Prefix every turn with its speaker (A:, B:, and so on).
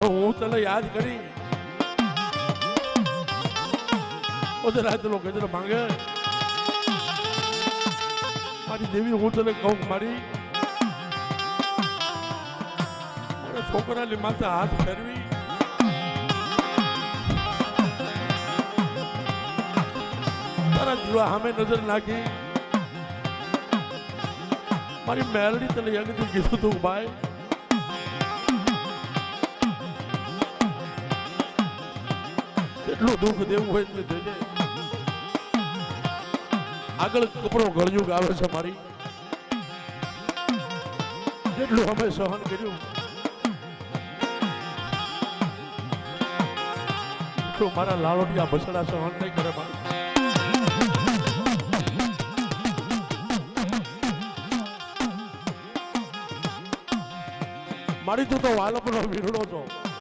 A: હું તને યાદ કરી રાતનો ગજર માંગે મારી દેવી હું તને કહું મારી છોકરાની માથે હાથ ફેરવી તારા જીવા સામે નજર નાખી મારી મેલડી તને યજ્ઞથી કીધું તું ભાઈ કેટલું દુઃખ દેવું હોય એટલે દેજે આગળ કપડો ગળ્યું આવે છે મારી જેટલું અમે સહન કર્યું એટલું મારા લાલોટિયા બસડા સહન નહીં કરે મારી તું તો વાલપનો વીરડો છો